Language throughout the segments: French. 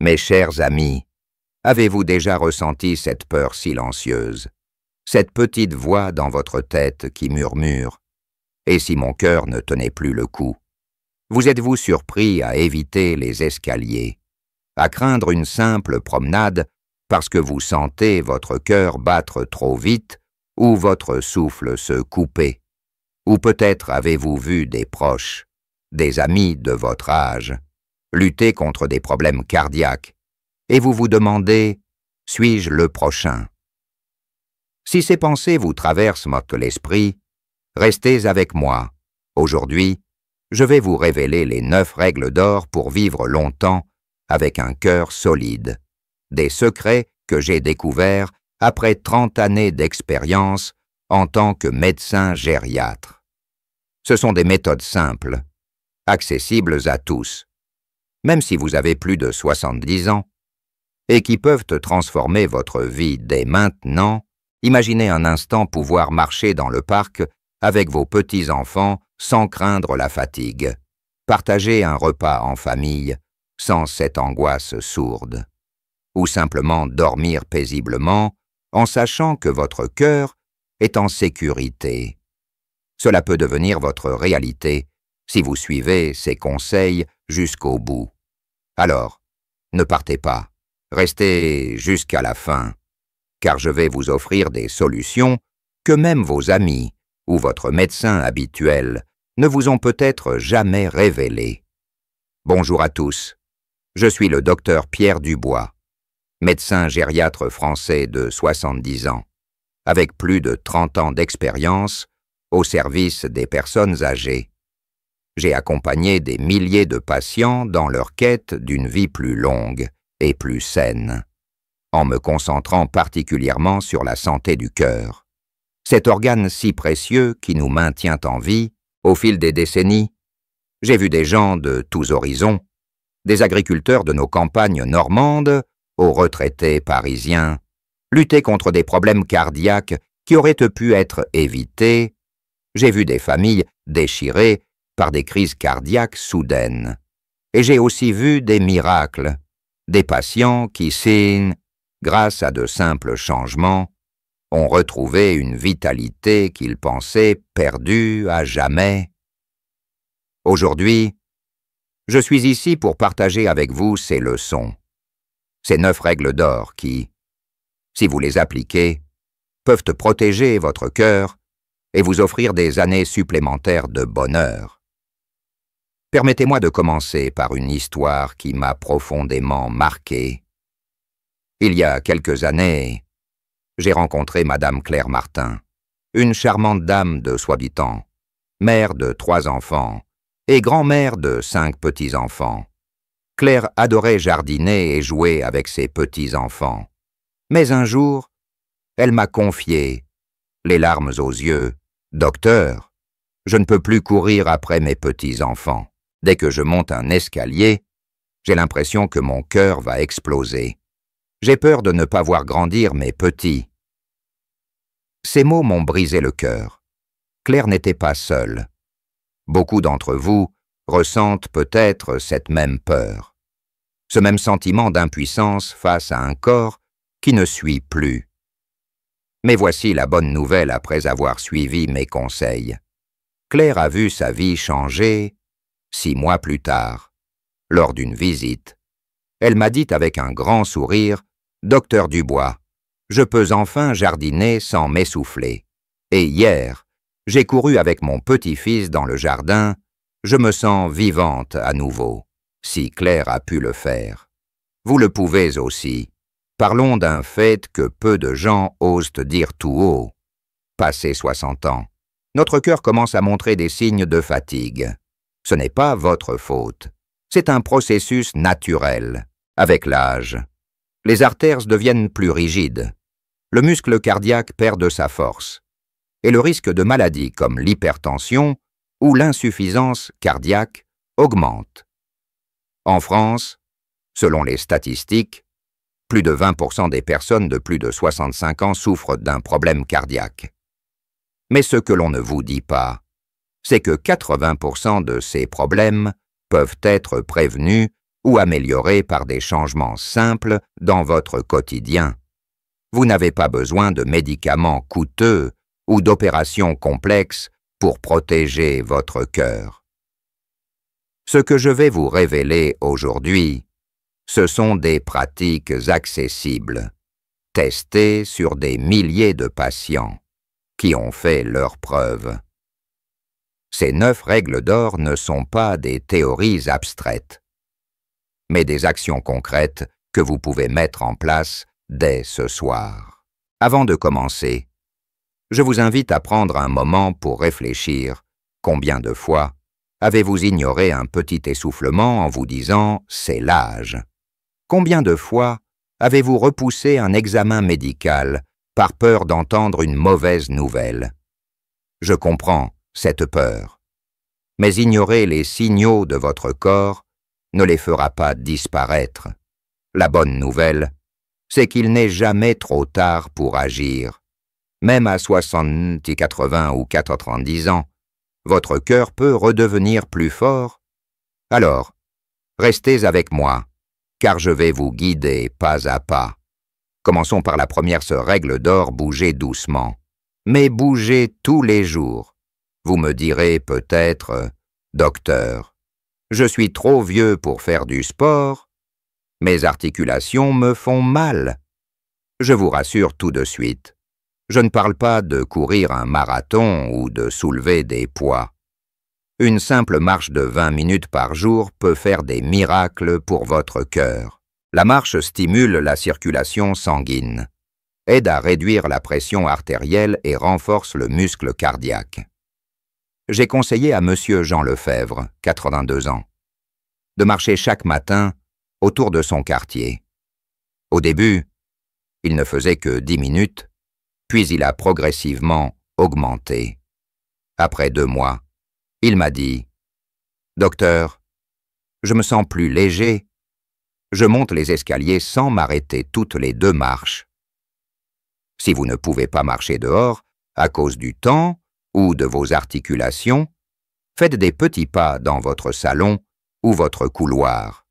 Mes chers amis, avez-vous déjà ressenti cette peur silencieuse, cette petite voix dans votre tête qui murmure « Et si mon cœur ne tenait plus le coup ?» Vous êtes-vous surpris à éviter les escaliers, à craindre une simple promenade parce que vous sentez votre cœur battre trop vite ou votre souffle se couper? Ou peut-être avez-vous vu des proches, des amis de votre âge, lutter contre des problèmes cardiaques, et vous vous demandez « Suis-je le prochain ?» Si ces pensées vous traversent l'esprit, restez avec moi. Aujourd'hui, je vais vous révéler les 9 règles d'or pour vivre longtemps avec un cœur solide. Des secrets que j'ai découverts après 30 années d'expérience en tant que médecin gériatre. Ce sont des méthodes simples, accessibles à tous, même si vous avez plus de 70 ans, et qui peuvent transformer votre vie dès maintenant. Imaginez un instant pouvoir marcher dans le parc avec vos petits-enfants sans craindre la fatigue, partager un repas en famille sans cette angoisse sourde, ou simplement dormir paisiblement en sachant que votre cœur est en sécurité. Cela peut devenir votre réalité si vous suivez ces conseils jusqu'au bout. Alors, ne partez pas, restez jusqu'à la fin, car je vais vous offrir des solutions que même vos amis ou votre médecin habituel ne vous ont peut-être jamais révélées. Bonjour à tous, je suis le docteur Pierre Dubois, médecin gériatre français de 70 ans, avec plus de 30 ans d'expérience au service des personnes âgées. J'ai accompagné des milliers de patients dans leur quête d'une vie plus longue et plus saine, en me concentrant particulièrement sur la santé du cœur. Cet organe si précieux qui nous maintient en vie au fil des décennies. J'ai vu des gens de tous horizons, des agriculteurs de nos campagnes normandes aux retraités parisiens, lutter contre des problèmes cardiaques qui auraient pu être évités. J'ai vu des familles déchirées par des crises cardiaques soudaines. Et j'ai aussi vu des miracles, des patients qui, grâce à de simples changements, ont retrouvé une vitalité qu'ils pensaient perdue à jamais. Aujourd'hui, je suis ici pour partager avec vous ces leçons, ces 9 règles d'or qui, si vous les appliquez, peuvent protéger votre cœur et vous offrir des années supplémentaires de bonheur. Permettez-moi de commencer par une histoire qui m'a profondément marqué. Il y a quelques années, j'ai rencontré Madame Claire Martin, une charmante dame de Soissons, mère de 3 enfants et grand-mère de 5 petits-enfants. Claire adorait jardiner et jouer avec ses petits-enfants. Mais un jour, elle m'a confié, les larmes aux yeux, « Docteur, je ne peux plus courir après mes petits-enfants. Dès que je monte un escalier, j'ai l'impression que mon cœur va exploser. J'ai peur de ne pas voir grandir mes petits. » Ces mots m'ont brisé le cœur. Claire n'était pas seule. Beaucoup d'entre vous ressentent peut-être cette même peur, ce même sentiment d'impuissance face à un corps qui ne suit plus. Mais voici la bonne nouvelle après avoir suivi mes conseils. Claire a vu sa vie changer 6 mois plus tard. Lors d'une visite, elle m'a dit avec un grand sourire « Docteur Dubois, je peux enfin jardiner sans m'essouffler. Et hier, j'ai couru avec mon petit-fils dans le jardin, je me sens vivante à nouveau. Si Claire a pu le faire, vous le pouvez aussi. Parlons d'un fait que peu de gens osent dire tout haut. Passé 60 ans, notre cœur commence à montrer des signes de fatigue. Ce n'est pas votre faute. C'est un processus naturel. Avec l'âge, les artères deviennent plus rigides. Le muscle cardiaque perd de sa force. Et le risque de maladies comme l'hypertension ou l'insuffisance cardiaque augmente. En France, selon les statistiques, plus de 20% des personnes de plus de 65 ans souffrent d'un problème cardiaque. Mais ce que l'on ne vous dit pas, c'est que 80% de ces problèmes peuvent être prévenus ou améliorée par des changements simples dans votre quotidien. Vous n'avez pas besoin de médicaments coûteux ou d'opérations complexes pour protéger votre cœur. Ce que je vais vous révéler aujourd'hui, ce sont des pratiques accessibles, testées sur des milliers de patients qui ont fait leurs preuves. Ces 9 règles d'or ne sont pas des théories abstraites, mais des actions concrètes que vous pouvez mettre en place dès ce soir. Avant de commencer, je vous invite à prendre un moment pour réfléchir. Combien de fois avez-vous ignoré un petit essoufflement en vous disant « c'est l'âge » ? Combien de fois avez-vous repoussé un examen médical par peur d'entendre une mauvaise nouvelle? Je comprends cette peur, mais ignorer les signaux de votre corps ne les fera pas disparaître. La bonne nouvelle, c'est qu'il n'est jamais trop tard pour agir. Même à 70, 80 ou 90 ans, votre cœur peut redevenir plus fort. Alors, restez avec moi, car je vais vous guider pas à pas. Commençons par la première règle d'or, bougez doucement. Mais bougez tous les jours. Vous me direz peut-être, docteur, je suis trop vieux pour faire du sport, mes articulations me font mal. Je vous rassure tout de suite, je ne parle pas de courir un marathon ou de soulever des poids. Une simple marche de 20 minutes par jour peut faire des miracles pour votre cœur. La marche stimule la circulation sanguine, aide à réduire la pression artérielle et renforce le muscle cardiaque. J'ai conseillé à Monsieur Jean Lefebvre, 82 ans, de marcher chaque matin autour de son quartier. Au début, il ne faisait que 10 minutes, puis il a progressivement augmenté. Après 2 mois, il m'a dit « Docteur, je me sens plus léger. Je monte les escaliers sans m'arrêter toutes les 2 marches. » Si vous ne pouvez pas marcher dehors à cause du temps ou de vos articulations, faites des petits pas dans votre salon ou votre couloir.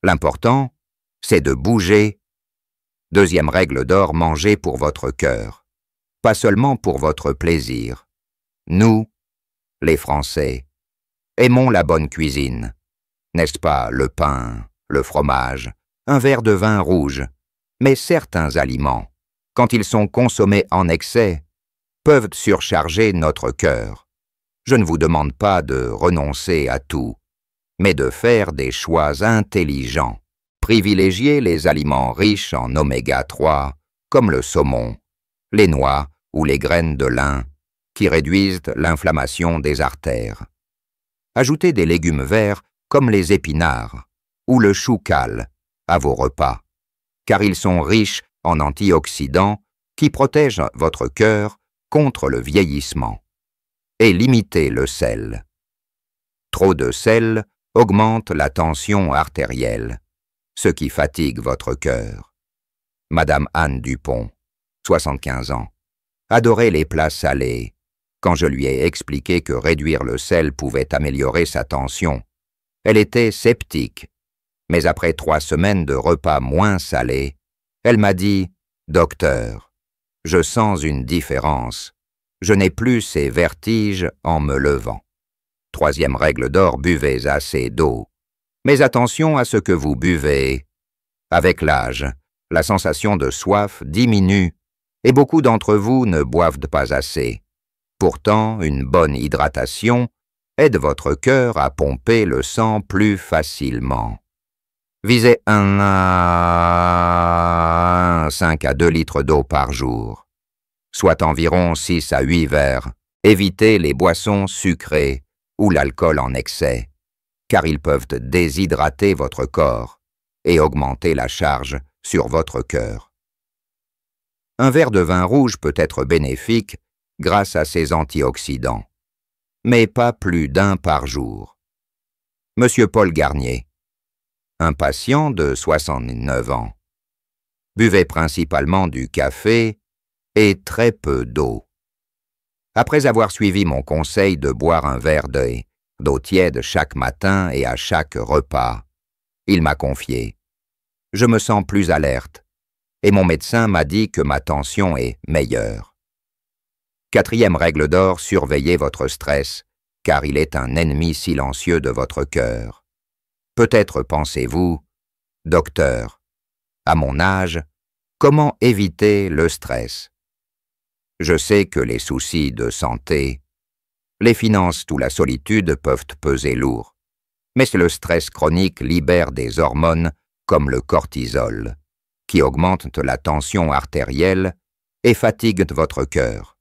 L'important, c'est de bouger. Deuxième règle d'or, mangez pour votre cœur, pas seulement pour votre plaisir. Nous, les Français, aimons la bonne cuisine. N'est-ce pas le pain, le fromage, un verre de vin rouge? Mais certains aliments, quand ils sont consommés en excès, peuvent surcharger notre cœur. Je ne vous demande pas de renoncer à tout, mais de faire des choix intelligents. Privilégiez les aliments riches en oméga 3, comme le saumon, les noix ou les graines de lin, qui réduisent l'inflammation des artères. Ajoutez des légumes verts comme les épinards ou le chou cal à vos repas, car ils sont riches en antioxydants qui protègent votre cœur contre le vieillissement. Et limitez le sel. Trop de sel augmente la tension artérielle, ce qui fatigue votre cœur. Madame Anne Dupont, 75 ans, adorait les plats salés. Quand je lui ai expliqué que réduire le sel pouvait améliorer sa tension, elle était sceptique. Mais après 3 semaines de repas moins salés, elle m'a dit « Docteur, je sens une différence. Je n'ai plus ces vertiges en me levant. » Troisième règle d'or, buvez assez d'eau. Mais attention à ce que vous buvez. Avec l'âge, la sensation de soif diminue et beaucoup d'entre vous ne boivent pas assez. Pourtant, une bonne hydratation aide votre cœur à pomper le sang plus facilement. Visez 5 à 2 litres d'eau par jour, soit environ 6 à 8 verres. Évitez les boissons sucrées ou l'alcool en excès, car ils peuvent déshydrater votre corps et augmenter la charge sur votre cœur. Un verre de vin rouge peut être bénéfique grâce à ses antioxydants, mais pas plus d'1 par jour. Monsieur Paul Garnier, un patient de 69 ans, buvait principalement du café et très peu d'eau. Après avoir suivi mon conseil de boire un verre d'eau tiède chaque matin et à chaque repas, Il m'a confié. Je me sens plus alerte, et mon médecin m'a dit que ma tension est meilleure. 4e règle d'or, surveillez votre stress, car il est un ennemi silencieux de votre cœur. Peut-être pensez-vous, docteur, à mon âge, comment éviter le stress? Je sais que les soucis de santé, les finances ou la solitude peuvent peser lourd, mais le stress chronique libère des hormones comme le cortisol, qui augmentent la tension artérielle et fatiguent votre cœur.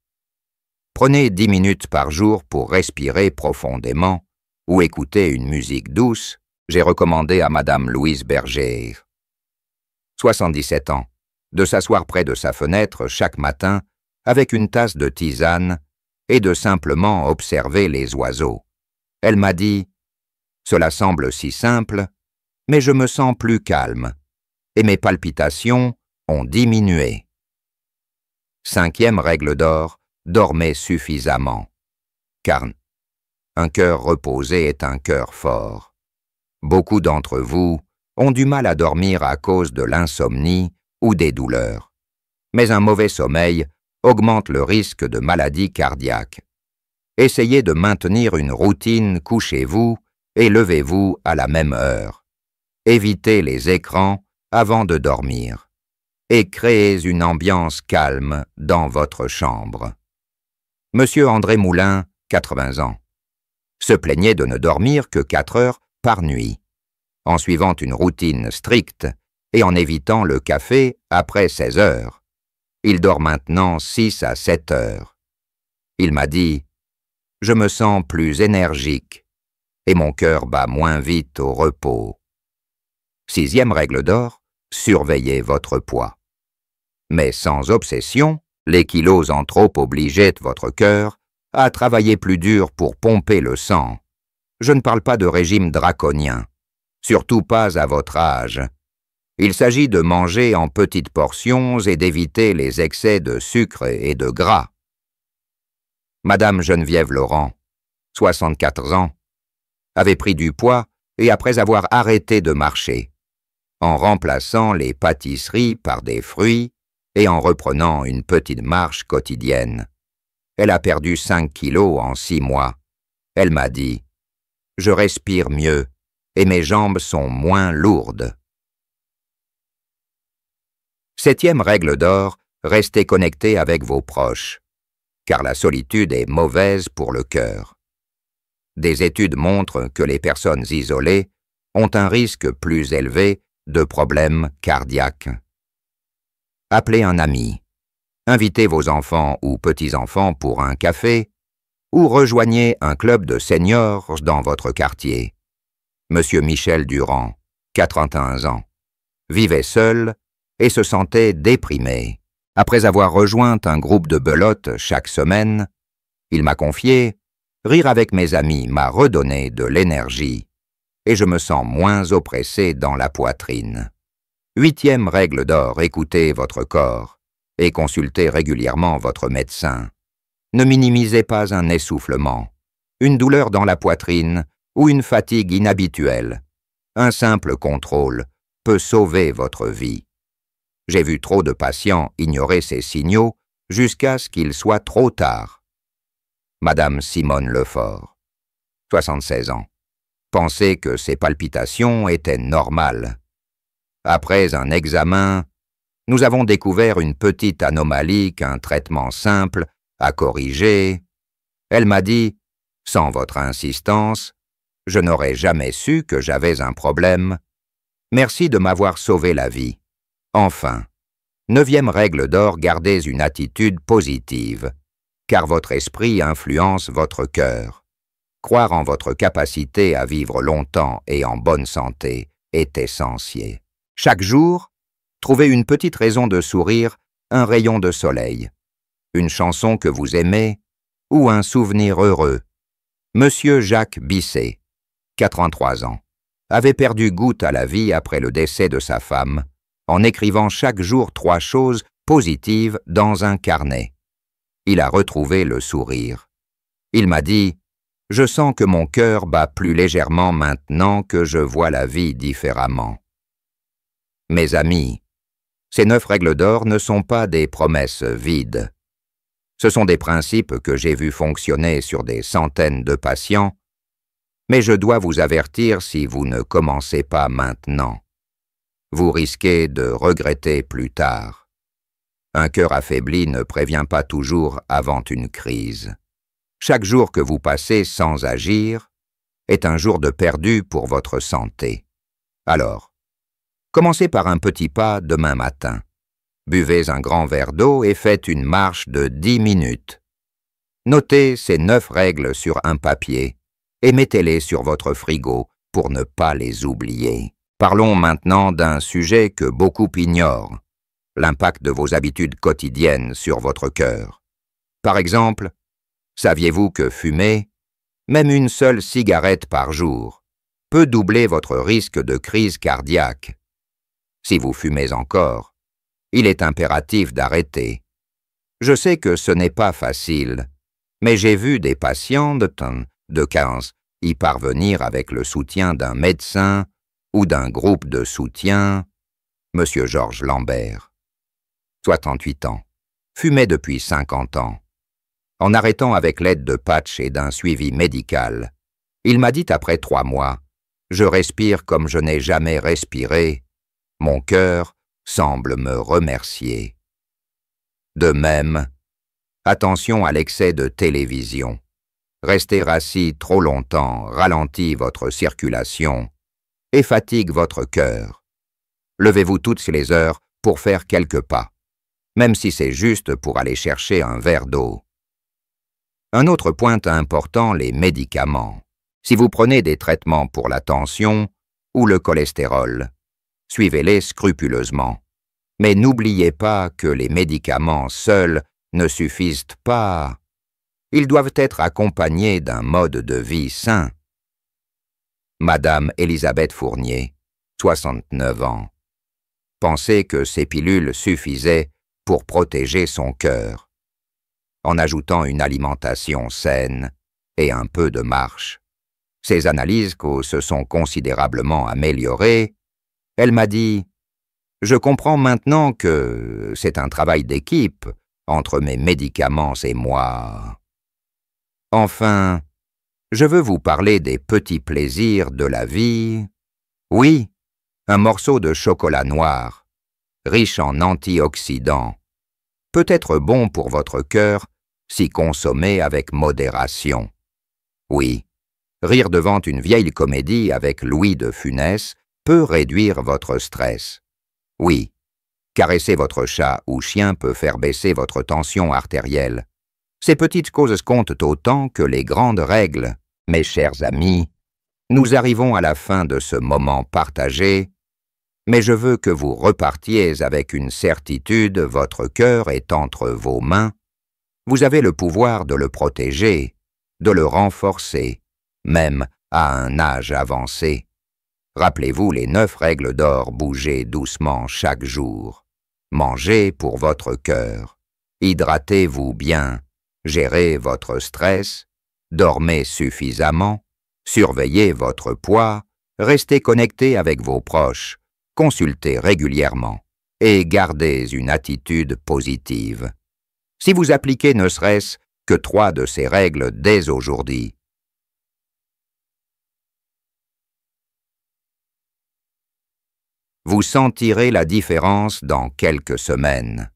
Prenez 10 minutes par jour pour respirer profondément ou écouter une musique douce, j'ai recommandé à Madame Louise Berger, 77 ans, de s'asseoir près de sa fenêtre chaque matin avec une tasse de tisane et de simplement observer les oiseaux. Elle m'a dit « Cela semble si simple, mais je me sens plus calme et mes palpitations ont diminué. » 5e règle d'or, dormez suffisamment, car un cœur reposé est un cœur fort. Beaucoup d'entre vous ont du mal à dormir à cause de l'insomnie ou des douleurs, mais un mauvais sommeil augmente le risque de maladie cardiaque. Essayez de maintenir une routine, couchez-vous et levez-vous à la même heure. Évitez les écrans avant de dormir et créez une ambiance calme dans votre chambre. Monsieur André Moulin, 80 ans, se plaignait de ne dormir que 4 heures par nuit, en suivant une routine stricte et en évitant le café après 16 heures. Il dort maintenant 6 à 7 heures. Il m'a dit « Je me sens plus énergique et mon cœur bat moins vite au repos. » 6e règle d'or, surveillez votre poids. Mais sans obsession, les kilos en trop obligeaient votre cœur à travailler plus dur pour pomper le sang. Je ne parle pas de régime draconien, surtout pas à votre âge. Il s'agit de manger en petites portions et d'éviter les excès de sucre et de gras. Madame Geneviève Laurent, 64 ans, avait pris du poids et après avoir arrêté de marcher, en remplaçant les pâtisseries par des fruits et en reprenant une petite marche quotidienne. Elle a perdu 5 kilos en 6 mois. Elle m'a dit « Je respire mieux et mes jambes sont moins lourdes. » 7e règle d'or, restez connecté avec vos proches, car la solitude est mauvaise pour le cœur. Des études montrent que les personnes isolées ont un risque plus élevé de problèmes cardiaques. Appelez un ami, invitez vos enfants ou petits-enfants pour un café, ou rejoignez un club de seniors dans votre quartier. Monsieur Michel Durand, 81 ans, vivait seul et se sentait déprimé. Après avoir rejoint un groupe de belote chaque semaine, il m'a confié « Rire avec mes amis m'a redonné de l'énergie et je me sens moins oppressé dans la poitrine. » 8e règle d'or, écoutez votre corps et consultez régulièrement votre médecin. Ne minimisez pas un essoufflement, une douleur dans la poitrine ou une fatigue inhabituelle. Un simple contrôle peut sauver votre vie. J'ai vu trop de patients ignorer ces signaux jusqu'à ce qu'il soit trop tard. Madame Simone Lefort, 76 ans, pensait que ses palpitations étaient normales. Après un examen, nous avons découvert une petite anomalie qu'un traitement simple a corrigée. Elle m'a dit, sans votre insistance, je n'aurais jamais su que j'avais un problème. Merci de m'avoir sauvé la vie. Enfin, 9e règle d'or, gardez une attitude positive, car votre esprit influence votre cœur. Croire en votre capacité à vivre longtemps et en bonne santé est essentiel. Chaque jour, trouvez une petite raison de sourire, un rayon de soleil, une chanson que vous aimez ou un souvenir heureux. Monsieur Jacques Bisset, 83 ans, avait perdu goût à la vie après le décès de sa femme, en écrivant chaque jour 3 choses positives dans un carnet. Il a retrouvé le sourire. Il m'a dit Je sens que mon cœur bat plus légèrement maintenant que je vois la vie différemment. Mes amis, ces 9 règles d'or ne sont pas des promesses vides. Ce sont des principes que j'ai vus fonctionner sur des centaines de patients, mais je dois vous avertir si vous ne commencez pas maintenant. Vous risquez de regretter plus tard. Un cœur affaibli ne prévient pas toujours avant une crise. Chaque jour que vous passez sans agir est un jour de perdu pour votre santé. Alors, commencez par un petit pas demain matin. Buvez un grand verre d'eau et faites une marche de 10 minutes. Notez ces 9 règles sur un papier et mettez-les sur votre frigo pour ne pas les oublier. Parlons maintenant d'un sujet que beaucoup ignorent, l'impact de vos habitudes quotidiennes sur votre cœur. Par exemple, saviez-vous que fumer, même une seule cigarette par jour, peut doubler votre risque de crise cardiaque? Si vous fumez encore, il est impératif d'arrêter. Je sais que ce n'est pas facile, mais j'ai vu des patients de 15 y parvenir avec le soutien d'un médecin ou d'un groupe de soutien. Monsieur Georges Lambert, 68 ans, fumait depuis 50 ans. En arrêtant avec l'aide de patchs et d'un suivi médical, il m'a dit après 3 mois, « Je respire comme je n'ai jamais respiré. Mon cœur semble me remercier. » De même, attention à l'excès de télévision. Rester assis trop longtemps ralentit votre circulation et fatigue votre cœur. Levez-vous toutes les heures pour faire quelques pas, même si c'est juste pour aller chercher un verre d'eau. Un autre point important, les médicaments. Si vous prenez des traitements pour la tension ou le cholestérol, suivez-les scrupuleusement. Mais n'oubliez pas que les médicaments seuls ne suffisent pas. Ils doivent être accompagnés d'un mode de vie sain. Madame Elisabeth Fournier, 69 ans. Pensait que ces pilules suffisaient pour protéger son cœur. En ajoutant une alimentation saine et un peu de marche. Ses analyses se sont considérablement améliorées. Elle m'a dit « Je comprends maintenant que c'est un travail d'équipe entre mes médicaments et moi. » Enfin, je veux vous parler des petits plaisirs de la vie. Oui, un morceau de chocolat noir, riche en antioxydants, peut être bon pour votre cœur si consommé avec modération. Oui, rire devant une vieille comédie avec Louis de Funès peut réduire votre stress. Oui, caresser votre chat ou chien peut faire baisser votre tension artérielle. Ces petites causes comptent autant que les grandes règles. Mes chers amis, nous arrivons à la fin de ce moment partagé, mais je veux que vous repartiez avec une certitude, votre cœur est entre vos mains. Vous avez le pouvoir de le protéger, de le renforcer, même à un âge avancé. Rappelez-vous les 9 règles d'or, bougez doucement chaque jour. Mangez pour votre cœur. Hydratez-vous bien. Gérez votre stress. Dormez suffisamment. Surveillez votre poids. Restez connecté avec vos proches. Consultez régulièrement. Et gardez une attitude positive. Si vous appliquez ne serait-ce que 3 de ces règles dès aujourd'hui, vous sentirez la différence dans quelques semaines.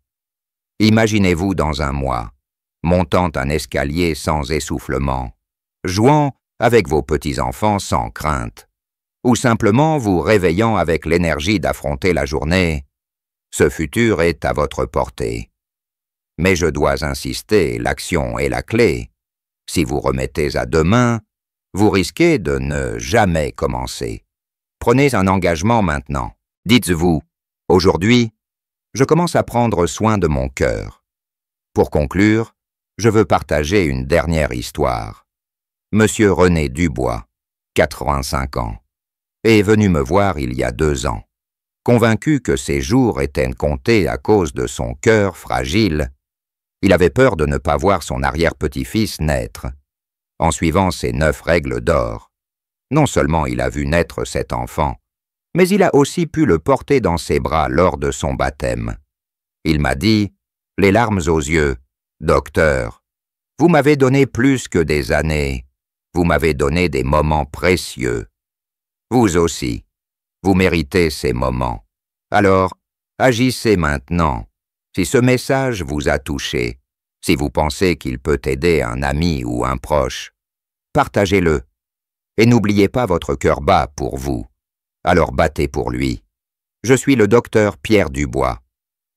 Imaginez-vous dans un mois, montant un escalier sans essoufflement, jouant avec vos petits-enfants sans crainte, ou simplement vous réveillant avec l'énergie d'affronter la journée. Ce futur est à votre portée. Mais je dois insister, l'action est la clé. Si vous remettez à demain, vous risquez de ne jamais commencer. Prenez un engagement maintenant. Dites-vous, aujourd'hui, je commence à prendre soin de mon cœur. Pour conclure, je veux partager une dernière histoire. Monsieur René Dubois, 85 ans, est venu me voir il y a 2 ans. Convaincu que ses jours étaient comptés à cause de son cœur fragile, il avait peur de ne pas voir son arrière-petit-fils naître. en suivant ces 9 règles d'or. Non seulement il a vu naître cet enfant, mais il a aussi pu le porter dans ses bras lors de son baptême. Il m'a dit, les larmes aux yeux, « Docteur, vous m'avez donné plus que des années, vous m'avez donné des moments précieux. Vous aussi, vous méritez ces moments. Alors, agissez maintenant. Si ce message vous a touché, si vous pensez qu'il peut aider un ami ou un proche, partagez-le. Et n'oubliez pas votre cœur bat pour vous. Alors battez pour lui. Je suis le docteur Pierre Dubois,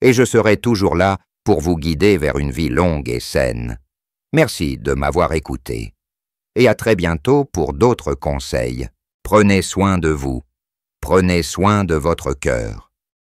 et je serai toujours là pour vous guider vers une vie longue et saine. Merci de m'avoir écouté. Et à très bientôt pour d'autres conseils. Prenez soin de vous. Prenez soin de votre cœur.